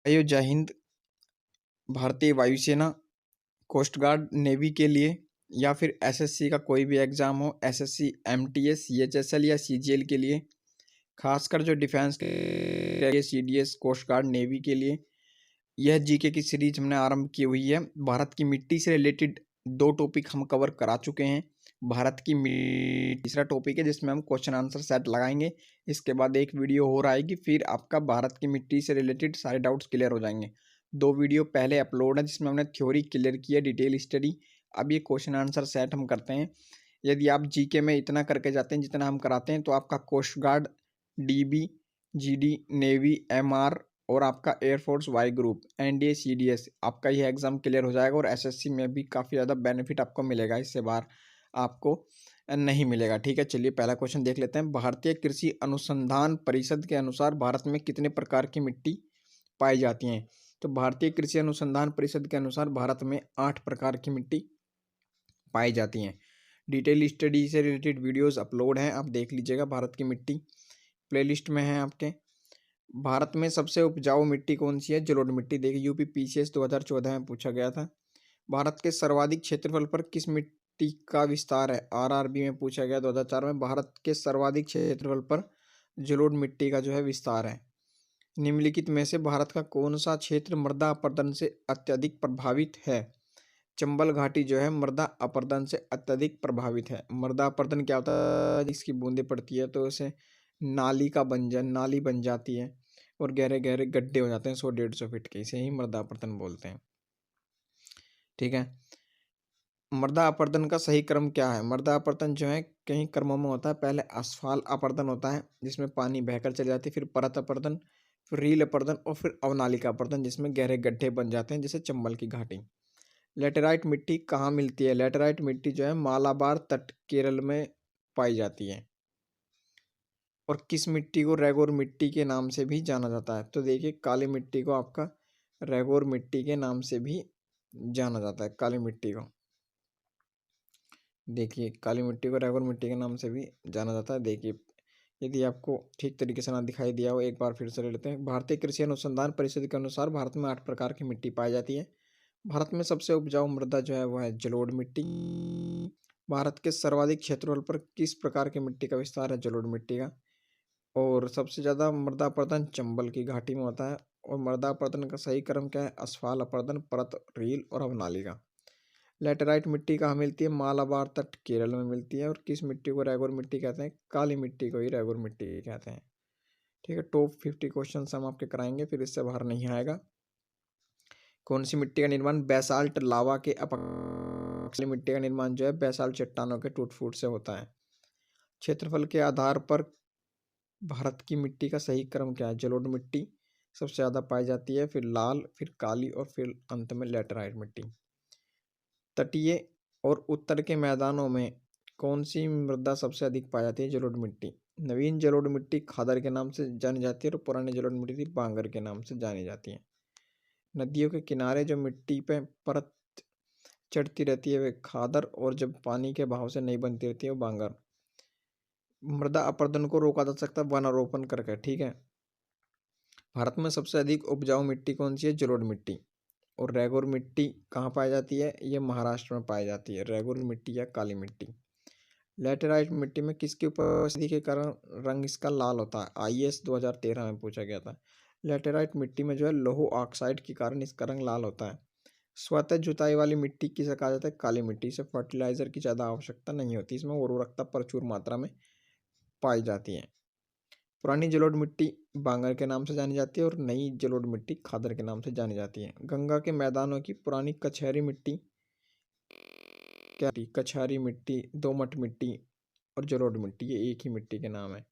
वायु जय हिंद, भारतीय वायुसेना, कोस्ट गार्ड, नेवी के लिए या फिर एसएससी का कोई भी एग्ज़ाम हो, एसएससी, एमटीएस, सीएचएसएल या सीजीएल के लिए, खासकर जो डिफेंस के सीडीएस, कोस्ट गार्ड, नेवी के लिए, यह जीके की सीरीज हमने आरंभ की हुई है। भारत की मिट्टी से रिलेटेड 2 टॉपिक हम कवर करा चुके हैं। भारत की तीसरा टॉपिक है जिसमें हम क्वेश्चन आंसर सेट लगाएंगे। इसके बाद एक वीडियो और आएगी, फिर आपका भारत की मिट्टी से रिलेटेड सारे डाउट्स क्लियर हो जाएंगे। 2 वीडियो पहले अपलोड है जिसमें हमने थ्योरी क्लियर की है, डिटेल स्टडी। अब ये क्वेश्चन आंसर सेट हम करते हैं। यदि आप जीके में इतना करके जाते हैं जितना हम कराते हैं तो आपका coast guard, DB, GD, navy, MR और आपका air force Y group, NDA, CDS, आपका यह एग्ज़ाम क्लियर हो जाएगा और एसएससी में भी काफ़ी ज़्यादा बेनिफिट आपको मिलेगा। इससे बाहर आपको नहीं मिलेगा। ठीक है, चलिए पहला क्वेश्चन देख लेते हैं। भारतीय कृषि अनुसंधान परिषद के अनुसार भारत में कितने प्रकार की मिट्टी पाई जाती हैं? तो भारतीय कृषि अनुसंधान परिषद के अनुसार भारत में 8 प्रकार की मिट्टी पाई जाती हैं। डिटेल स्टडी से रिलेटेड वीडियोस अपलोड हैं, आप देख लीजिएगा। भारत की मिट्टी प्लेलिस्ट में है आपके। भारत में सबसे उपजाऊ मिट्टी कौन सी है? जलोढ़ मिट्टी। देखिए यूपी पीसीएस 2014 में पूछा गया था। भारत के सर्वाधिक क्षेत्रफल पर किस मिट्टी का विस्तार है? आरआरबी में पूछा गया 2004 में। भारत के सर्वाधिक क्षेत्रफल पर जलोढ़ मिट्टी का जो है विस्तार है। निम्नलिखित में से भारत का कौन सा क्षेत्र मृदा अपरदन से अत्यधिक प्रभावित है? चंबल घाटी जो है मृदा अपरदन से अत्यधिक प्रभावित है। मृदा अपरदन क्या होता है? इसकी बूंदें पड़ती है तो उसे नाली बन जाती है और गहरे गहरे गड्ढे हो जाते हैं 100-150 फीट के, इसे ही मृदा अपरदन बोलते हैं। ठीक है, मृदा अपरदन का सही क्रम क्या है? मृदा अपरदन जो है कई क्रमों में होता है। पहले असफाल अपरदन होता है जिसमें पानी बहकर चले जाती है, फिर परत अपरदन, फिर रील अपरदन और फिर अवनालिका अपरदन जिसमें गहरे गड्ढे बन जाते हैं, जैसे चंबल की घाटी। लेटेराइट मिट्टी कहाँ मिलती है? लेटेराइट मिट्टी जो है मालाबार तट केरल में पाई जाती है। और किस मिट्टी को रेगोर मिट्टी के नाम से भी जाना जाता है? तो देखिए काली मिट्टी को आपका रेगोर मिट्टी के नाम से भी जाना जाता है। काली मिट्टी को देखिए, काली मिट्टी को रेगोर मिट्टी के नाम से भी जाना जाता है। देखिए, यदि आपको ठीक तरीके से ना दिखाई दिया हो, एक बार फिर से ले लेते हैं। भारतीय कृषि अनुसंधान परिषद के अनुसार भारत में 8 प्रकार की मिट्टी पाई जाती है। भारत में सबसे उपजाऊ मृदा जो है वो है जलोढ़ मिट्टी। भारत के सर्वाधिक क्षेत्रफल पर किस प्रकार की मिट्टी का विस्तार है? जलोढ़ मिट्टी का। और सबसे ज़्यादा मृदा अपरदन चंबल की घाटी में होता है। और मृदा अपरदन का सही क्रम क्या है? असफाल अपरदन, परत, रील और अवनालिका। लेटेराइट मिट्टी कहाँ मिलती है? मालाबार तट केरल में मिलती है। और किस मिट्टी को रेगोर मिट्टी कहते हैं? काली मिट्टी को ही रेगोर मिट्टी कहते हैं। ठीक है, टॉप 50 क्वेश्चन हम आपके कराएंगे, फिर इससे बाहर नहीं आएगा। कौन सी मिट्टी का निर्माण बेसाल्ट लावा के अपक्षय? मिट्टी का निर्माण जो है बेसाल्ट चट्टानों के टूट फूट से होता है। क्षेत्रफल के आधार पर भारत की मिट्टी का सही क्रम क्या है? जलोढ़ मिट्टी सबसे ज़्यादा पाई जाती है, फिर लाल, फिर काली और फिर अंत में लेटेराइट मिट्टी। तटीय और उत्तर के मैदानों में कौन सी मृदा सबसे अधिक पाई जाती है? जलोढ़ मिट्टी। नवीन जलोढ़ मिट्टी खादर के नाम से जानी जाती है और पुरानी जलोढ़ मिट्टी बांगर के नाम से जानी जाती है। नदियों के किनारे जो मिट्टी पे परत चढ़ती रहती है वे खादर, और जब पानी के बहाव से नहीं बनती रहती है वो बांगर। मृदा अपरदन को रोका जा सकता है वनारोपण करके। ठीक है, भारत में सबसे अधिक उपजाऊ मिट्टी कौन सी है? जलोढ़ मिट्टी। और रेगोर मिट्टी कहाँ पाई जाती है? ये महाराष्ट्र में पाई जाती है, रेगोर मिट्टी या काली मिट्टी। लेटेराइट मिट्टी में किसकी उपस्थिति के कारण रंग इसका लाल होता है? आईएएस 2013 में पूछा गया था। लेटेराइट मिट्टी में जो है लोहो ऑक्साइड के कारण इसका रंग लाल होता है। स्वतः जुताई वाली मिट्टी किसे कहा जाता है? काली मिट्टी। से फर्टिलाइजर की ज़्यादा आवश्यकता नहीं होती, इसमें उर्वरकता प्रचुर मात्रा में पाई जाती है। पुरानी जलोढ़ मिट्टी बांगर के नाम से जानी जाती है और नई जलोढ़ मिट्टी खादर के नाम से जानी जाती है। गंगा के मैदानों की पुरानी कछहरी मिट्टी क्या? कछारी मिट्टी, दोमट मिट्टी और जलोढ़ मिट्टी, ये एक ही मिट्टी के नाम है।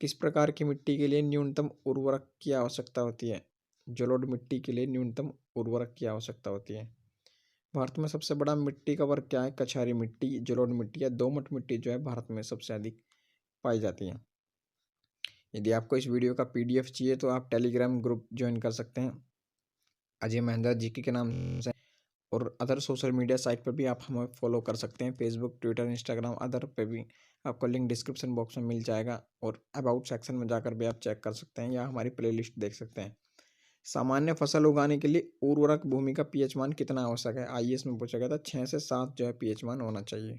किस प्रकार की मिट्टी के लिए न्यूनतम उर्वरक की आवश्यकता होती है? जलोढ़ मिट्टी के लिए न्यूनतम उर्वरक की आवश्यकता होती है। भारत में सबसे बड़ा मिट्टी का वर्ग क्या है? कछारी मिट्टी, जलोढ़ मिट्टी या दोमट मिट्टी जो है भारत में सबसे अधिक पाई जाती है। यदि आपको इस वीडियो का पीडीएफ चाहिए तो आप टेलीग्राम ग्रुप ज्वाइन कर सकते हैं, अजय महेंद्र जीके के नाम से। और अदर सोशल मीडिया साइट पर भी आप हमें फॉलो कर सकते हैं, फेसबुक, ट्विटर, इंस्टाग्राम, अदर पे भी आपको लिंक डिस्क्रिप्शन बॉक्स में मिल जाएगा। और अबाउट सेक्शन में जाकर भी आप चेक कर सकते हैं या हमारी प्लेलिस्ट देख सकते हैं। सामान्य फसल उगाने के लिए उर्वरक भूमि का पीएच मान कितना आवश्यक है? आईएएस में पूछा गया था, 6 से 7 जो है पीएच मान होना चाहिए।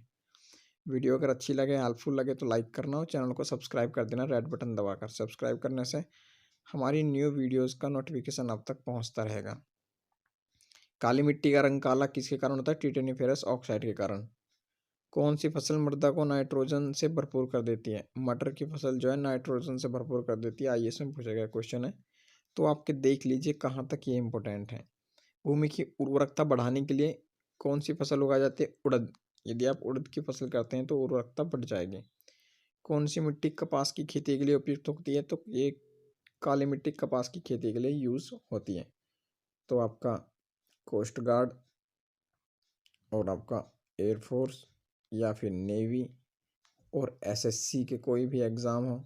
वीडियो अगर अच्छी लगे, हेल्पफुल लगे तो लाइक करना और चैनल को सब्सक्राइब कर देना रेड बटन दबाकर। सब्सक्राइब करने से हमारी न्यू वीडियोस का नोटिफिकेशन आप तक पहुंचता रहेगा। काली मिट्टी का रंग काला किसके कारण होता है? टिटेनिफेरस ऑक्साइड के कारण। कौन सी फसल मृदा को नाइट्रोजन से भरपूर कर देती है? मटर की फसल जो है नाइट्रोजन से भरपूर कर देती है। आईएएस में पूछा गया क्वेश्चन है, तो आपके देख लीजिए कहाँ तक ये इंपॉर्टेंट है। भूमि की उर्वरकता बढ़ाने के लिए कौन सी फसल उगाई जाती है? उड़द। यदि आप उड़द की फसल करते हैं तो उर्वरकता बढ़ जाएगी। कौन सी मिट्टी कपास की खेती के लिए उपयुक्त होती है? तो ये काली मिट्टी कपास की खेती के लिए यूज होती है। तो आपका कोस्ट गार्ड और आपका एयरफोर्स या फिर नेवी और एसएससी के कोई भी एग्ज़ाम हो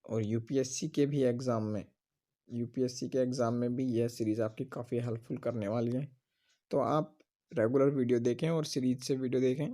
और यूपीएससी के भी एग्ज़ाम में, यूपीएससी के एग्ज़ाम में भी यह सीरीज़ आपकी काफ़ी हेल्पफुल करने वाली है। तो आप रेगुलर वीडियो देखें और सीरीज से वीडियो देखें